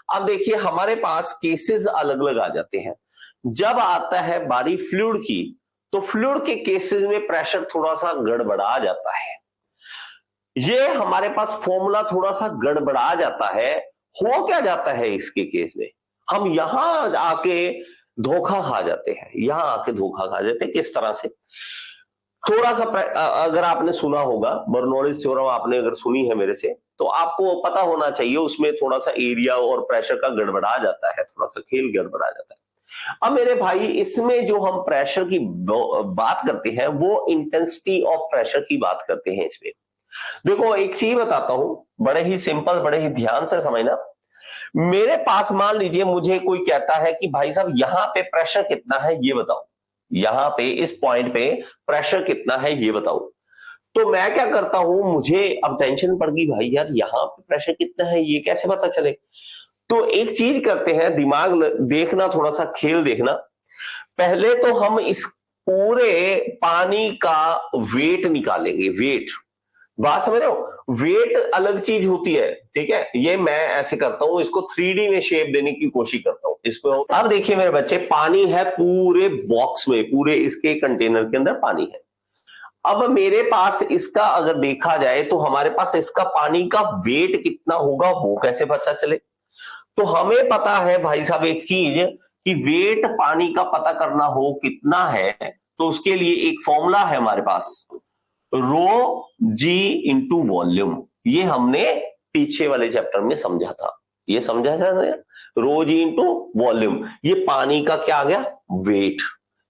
अब देखिए हमारे पास केसेस अलग अलग आ जाते हैं। जब आता है बारी फ्लूइड की, तो फ्लूइड के केसेस में प्रेशर थोड़ा सा गड़बड़ा जाता है। ये हमारे पास फॉर्मूला थोड़ा सा गड़बड़ा जाता है। हो क्या जाता है इसके केस में, हम यहां आके धोखा खा जाते हैं। यहां आके धोखा खा जाते हैं किस तरह से, थोड़ा सा अगर आपने सुना होगा बर्नौलीज थ्योरम, आपने अगर सुनी है मेरे से, तो आपको पता होना चाहिए उसमें थोड़ा सा एरिया और प्रेशर का गड़बड़ा जाता है, थोड़ा सा खेल गड़बड़ा जाता है। अब मेरे भाई इसमें जो हम प्रेशर की बात करते हैं वो इंटेंसिटी ऑफ प्रेशर की बात करते हैं इसमें। देखो एक चीज बताता हूं, बड़े ही सिंपल, बड़े ही ध्यान से समझना। मेरे पास मान लीजिए मुझे कोई कहता है कि भाई साहब यहां पे प्रेशर कितना है ये बताओ, यहां पे इस पॉइंट पे प्रेशर कितना है ये बताओ। तो मैं क्या करता हूं, मुझे अब टेंशन पड़ गई, भाई यार यहां पे प्रेशर कितना है ये कैसे पता चले। तो एक चीज करते हैं, दिमाग देखना, थोड़ा सा खेल देखना। पहले तो हम इस पूरे पानी का वेट निकालेंगे। वेट, बात समझ रहे हो, वेट अलग चीज होती है, ठीक है। ये मैं ऐसे करता हूं, इसको 3D में शेप देने की कोशिश करता हूं इसको। अब देखिए मेरे बच्चे, पानी है पूरे बॉक्स में, पूरे इसके कंटेनर के अंदर पानी है। अब मेरे पास इसका अगर देखा जाए तो हमारे पास इसका पानी का वेट कितना होगा वो कैसे पता चले। तो हमें पता है भाई साहब एक चीज, कि वेट पानी का पता करना हो कितना है, तो उसके लिए एक फॉर्मूला है हमारे पास, रो जी इंटू वॉल्यूम। ये हमने पीछे वाले चैप्टर में समझा था, ये समझा था ना, रो जी इंटू वॉल्यूम। ये पानी का क्या आ गया, वेट,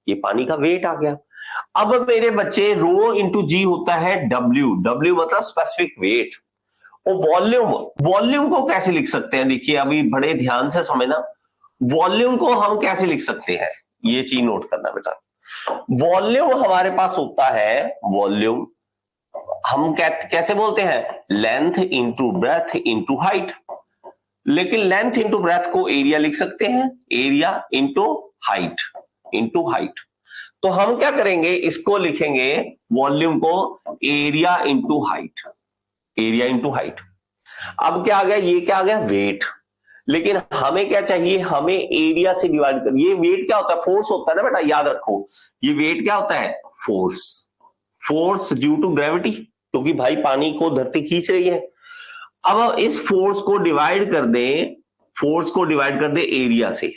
ये पानी का वेट आ गया। अब मेरे बच्चे रो इंटू जी होता है डब्ल्यू, डब्ल्यू मतलब स्पेसिफिक वेट। और वॉल्यूम, वॉल्यूम को कैसे लिख सकते हैं, देखिए अभी बड़े ध्यान से समझना। वॉल्यूम को हम कैसे लिख सकते हैं, ये चीज नोट करना बेटा। वॉल्यूम हमारे पास होता है, वॉल्यूम हम कैसे बोलते हैं, length into breadth into height. लेकिन लेंथ इंटू ब्रेथ को एरिया लिख सकते हैं, area into height, into height. तो हम क्या करेंगे, इसको लिखेंगे वॉल्यूम को area into height, area into height. अब क्या आ गया, ये क्या आ गया, वेट। लेकिन हमें क्या चाहिए, हमें एरिया से डिवाइड कर, ये वेट क्या होता है, फोर्स होता है ना बेटा, याद रखो। ये वेट क्या होता है, force, force due to gravity, क्योंकि भाई पानी को धरती खींच रही है। अब इस फोर्स को डिवाइड कर दे, फोर्स को डिवाइड कर दे एरिया से,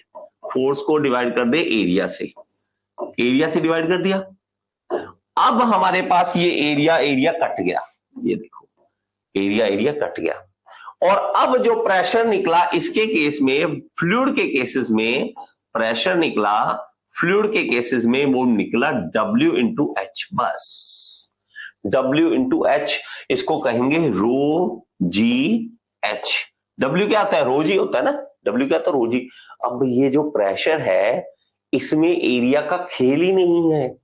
फोर्स को डिवाइड कर दे एरिया से, एरिया से डिवाइड कर दिया। अब हमारे पास ये एरिया, एरिया कट गया, ये देखो एरिया, एरिया कट गया। और अब जो प्रेशर निकला इसके केस में, फ्लूइड के केसेस में प्रेशर निकला, फ्लूइड के केसेस में वो निकला W इंटू एच, बस W इंटू एच। इसको कहेंगे रो जी एच। W क्या होता है, रो जी होता है ना, W क्या होता है, रो जी। अब ये जो प्रेशर है इसमें एरिया का खेल ही नहीं है,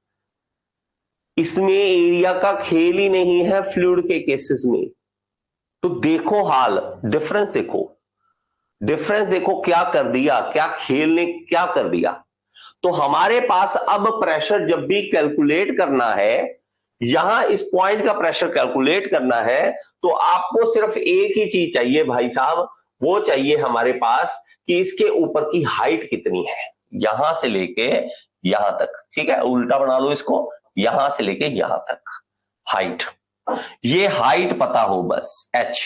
इसमें एरिया का खेल ही नहीं है फ्लूइड के केसेस में। तो देखो हाल, डिफरेंस देखो, डिफरेंस देखो क्या कर दिया, क्या खेल ने क्या कर दिया। तो हमारे पास अब प्रेशर जब भी कैलकुलेट करना है, यहां इस पॉइंट का प्रेशर कैलकुलेट करना है, तो आपको सिर्फ एक ही चीज चाहिए भाई साहब, वो चाहिए हमारे पास कि इसके ऊपर की हाइट कितनी है, यहां से लेके यहां तक, ठीक है, उल्टा बना लो इसको, यहां से लेके यहां तक हाइट, ये हाइट पता हो बस, एच।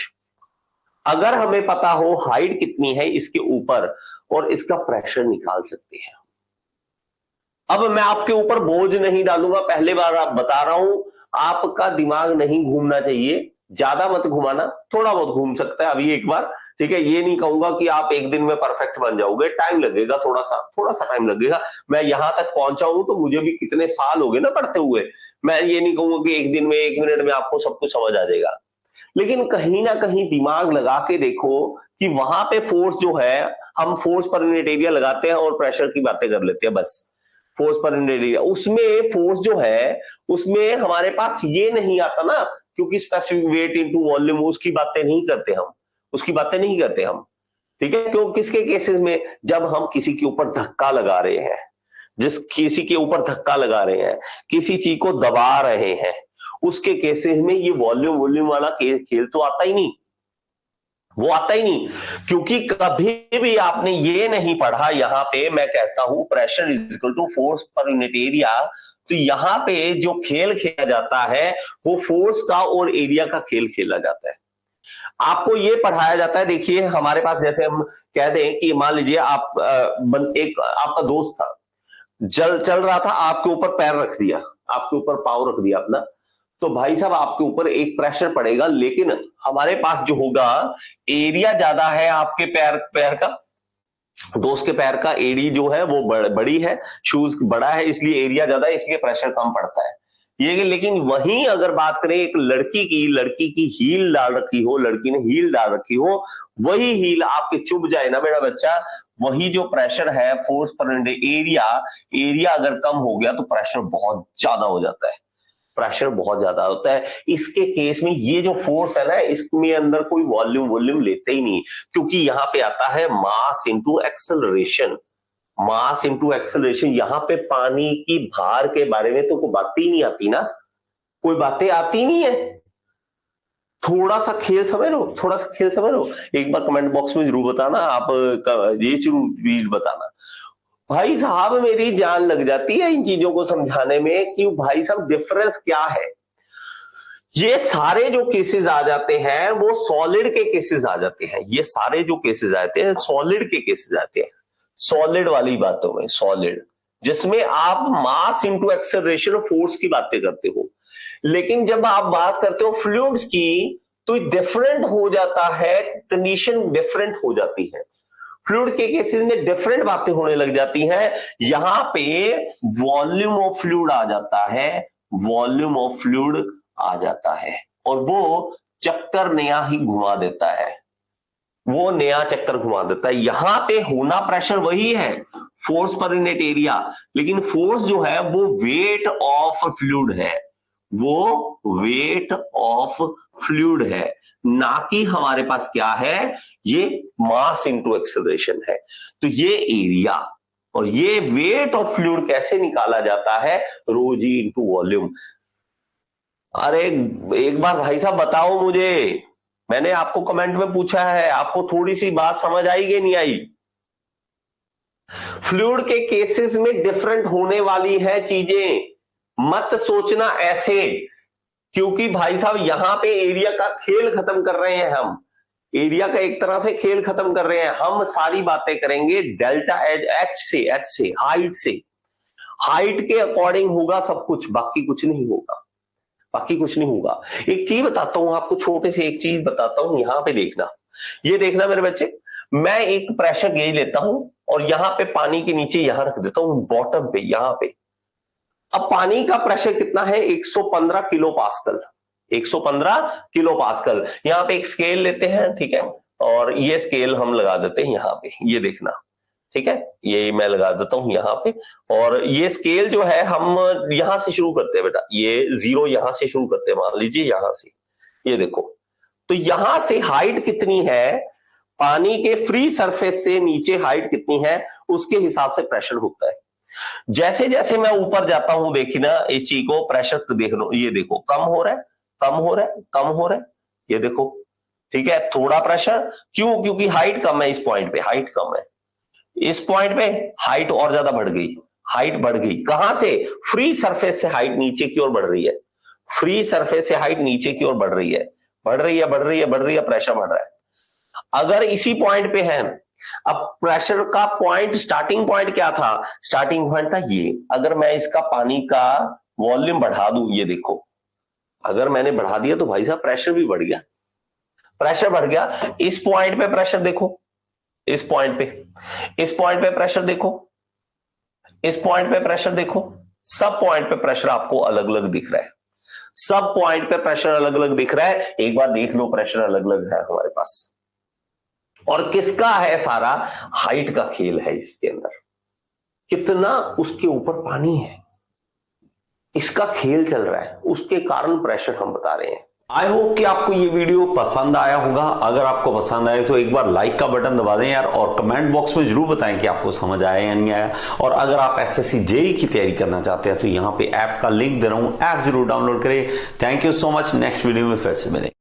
अगर हमें पता हो हाइट कितनी है इसके ऊपर, और इसका प्रेशर निकाल सकते हैं। अब मैं आपके ऊपर बोझ नहीं डालूंगा, पहले बार आप बता रहा हूं, आपका दिमाग नहीं घूमना चाहिए, ज्यादा मत घुमाना, थोड़ा बहुत घूम सकता है अभी एक बार, ठीक है। ये नहीं कहूंगा कि आप एक दिन में परफेक्ट बन जाओगे, टाइम लगेगा, थोड़ा सा टाइम लगेगा। मैं यहां तक पहुंचा हूं तो मुझे भी कितने साल हो गए ना पढ़ते हुए। मैं ये नहीं कहूंगा कि एक दिन में, एक मिनट में आपको सब कुछ समझ आ जाएगा। लेकिन कहीं ना कहीं दिमाग लगा के देखो कि वहां पे फोर्स जो है, हम फोर्स पर यूनिट एरिया लगाते हैं और प्रेशर की बातें कर लेते हैं बस। फोर्स पर यूनिट एरिया, उसमें फोर्स जो है उसमें हमारे पास ये नहीं आता ना, क्योंकि स्पेसिफिक वेट इनटू वॉल्यूम, उसकी बातें नहीं करते हम, उसकी बातें नहीं करते हम, ठीक है। क्यों, किसके केसेस में, जब हम किसी के ऊपर धक्का लगा रहे हैं, जिस किसी के ऊपर धक्का लगा रहे हैं, किसी चीज को दबा रहे हैं, उसके केसेस में ये वॉल्यूम वॉल्यूम वाला खेल तो आता ही नहीं। वो आता ही नहीं, क्योंकि कभी भी आपने ये नहीं पढ़ा, यहां पे मैं कहता हूं pressure is equal to force per unit area. तो यहां पे जो खेल खेला जाता है वो फोर्स का और एरिया का खेल खेला जाता है। आपको ये पढ़ाया जाता है, देखिए हमारे पास जैसे हम कह दें कि मान लीजिए आप एक आपका दोस्त था, चल रहा था, आपके ऊपर पैर रख दिया, आपके ऊपर पाँव रख दिया अपना, तो भाई साहब आपके ऊपर एक प्रेशर पड़ेगा, लेकिन हमारे पास जो होगा एरिया ज्यादा है आपके पैर का, दोस्त के पैर का एडी जो है वो बड़ी है, शूज बड़ा है इसलिए एरिया ज्यादा है, इसलिए प्रेशर कम पड़ता है ये। लेकिन वहीं अगर बात करें एक लड़की की हील डाल रखी हो, लड़की ने हील डाल रखी हो, वही हील आपके चुभ जाए ना मेरा बच्चा, वही जो प्रेशर है फोर्स पर एरिया अगर कम हो गया तो प्रेशर बहुत ज्यादा हो जाता है, प्रेशर बहुत ज्यादा होता है। इसके केस में ये जो फोर्स है ना, इसमें अंदर कोई वॉल्यूम लेते ही नहीं, क्योंकि यहां पे आता है mass into acceleration. Mass into acceleration, यहां पे पानी की भार के बारे में तो कोई बात ही नहीं आती ना, कोई बातें आती नहीं है। थोड़ा सा खेल समझ लो, थोड़ा सा खेल समझ लो। एक बार कमेंट बॉक्स में जरूर बताना, आप ये जरूर बताना। भाई साहब मेरी जान लग जाती है इन चीजों को समझाने में कि भाई साहब डिफरेंस क्या है। ये सारे जो केसेस आ जाते हैं वो सॉलिड के केसेस आ जाते हैं, ये सारे जो केसेस आते हैं सॉलिड के केसेस आते हैं, सॉलिड वाली बातों में, सॉलिड जिसमें आप मास इंटू एक्सेलरेशन फोर्स की बातें करते हो। लेकिन जब आप बात करते हो फ्लूइड्स की तो डिफरेंट हो जाता है, कंडीशन डिफरेंट हो जाती है। फ्लूइड के केसेस में डिफरेंट बातें होने लग जाती हैं। यहां पे वॉल्यूम ऑफ फ्लूइड आ जाता है, वॉल्यूम ऑफ फ्लूइड आ जाता है, और वो चक्कर नया ही घुमा देता है, वो नया चक्कर घुमा देता है। यहां पे होना प्रेशर वही है, फोर्स पर यूनिट एरिया, लेकिन फोर्स जो है वो वेट ऑफ फ्लूइड है, वो वेट ऑफ फ्लूइड है, ना कि हमारे पास क्या है, ये मास इंटू एक्सेलरेशन है। तो ये एरिया और ये वेट ऑफ फ्लूइड कैसे निकाला जाता है, रो जी इंटू वॉल्यूम। अरे एक बार भाई साहब बताओ मुझे, मैंने आपको कमेंट में पूछा है, आपको थोड़ी सी बात समझ आई कि नहीं आई? फ्लूइड के केसेस में डिफरेंट होने वाली है चीजें, मत सोचना ऐसे, क्योंकि भाई साहब यहां पे एरिया का खेल खत्म कर रहे हैं हम, एरिया का एक तरह से खेल खत्म कर रहे हैं हम। सारी बातें करेंगे डेल्टा एच से हाइट के अकॉर्डिंग होगा सब कुछ, बाकी कुछ नहीं होगा, बाकी कुछ नहीं होगा। एक चीज बताता हूं आपको, छोटे से एक चीज बताता हूं, यहां पे देखना, ये देखना मेरे बच्चे, मैं एक प्रेशर गेज लेता हूं और यहां पे पानी के नीचे यहां रख देता हूं बॉटम पे, यहां पे। अब पानी का प्रेशर कितना है, 115 किलो पास्कल, 115 किलो पास्कल। यहां पे एक स्केल लेते हैं, ठीक है, और ये स्केल हम लगा देते हैं यहां पे, ये देखना, ठीक है, ये मैं लगा देता हूं यहां पे। और ये स्केल जो है हम यहां से शुरू करते हैं बेटा, ये जीरो यहां से शुरू करते हैं, मान लीजिए यहां से, ये देखो, तो यहां से हाइट कितनी है, पानी के फ्री सरफेस से नीचे हाइट कितनी है, उसके हिसाब से प्रेशर होता है। जैसे जैसे मैं ऊपर जाता हूं, देखिए ना इस चीज को, प्रेशर देख लो, ये देखो कम हो रहा है, कम हो रहा है, कम हो रहा है, ये देखो, ठीक है, थोड़ा प्रेशर, क्यों, क्योंकि हाइट कम है, इस पॉइंट पे हाइट कम है, इस पॉइंट पे हाइट और ज्यादा बढ़ गई, हाइट बढ़ गई, कहां से, फ्री सरफेस से हाइट नीचे की ओर बढ़ रही है, फ्री सरफेस से हाइट नीचे की ओर बढ़ रही है, बढ़ रही है, बढ़ रही है, बढ़ रही है, प्रेशर बढ़ रहा है। अगर इसी पॉइंट पे है, अब प्रेशर का पॉइंट, स्टार्टिंग पॉइंट क्या था, स्टार्टिंग पॉइंट था ये, अगर मैं इसका पानी का वॉल्यूम बढ़ा दूं, ये देखो, अगर मैंने बढ़ा दिया तो भाई साहब प्रेशर भी बढ़ गया, प्रेशर बढ़ गया। इस पॉइंट पे प्रेशर देखो, इस पॉइंट पे प्रेशर देखो, इस पॉइंट पे प्रेशर देखो, सब पॉइंट पे प्रेशर आपको अलग अलग दिख रहा है, सब पॉइंट पे प्रेशर अलग अलग दिख रहा है। एक बार देख लो, प्रेशर अलग अलग है हमारे पास, और किसका है, सारा हाइट का खेल है, इसके अंदर कितना उसके ऊपर पानी है, इसका खेल चल रहा है, उसके कारण प्रेशर हम बता रहे हैं। आई होप कि आपको ये वीडियो पसंद आया होगा। अगर आपको पसंद आए तो एक बार लाइक का बटन दबा दें यार, और कमेंट बॉक्स में जरूर बताएं कि आपको समझ आया या नहीं आया। और अगर आप एसएससी जेईई की तैयारी करना चाहते हैं तो यहाँ पे ऐप का लिंक दे रहा हूं, ऐप जरूर डाउनलोड करें। Thank you so much, next video में फिर से मिलेंगे।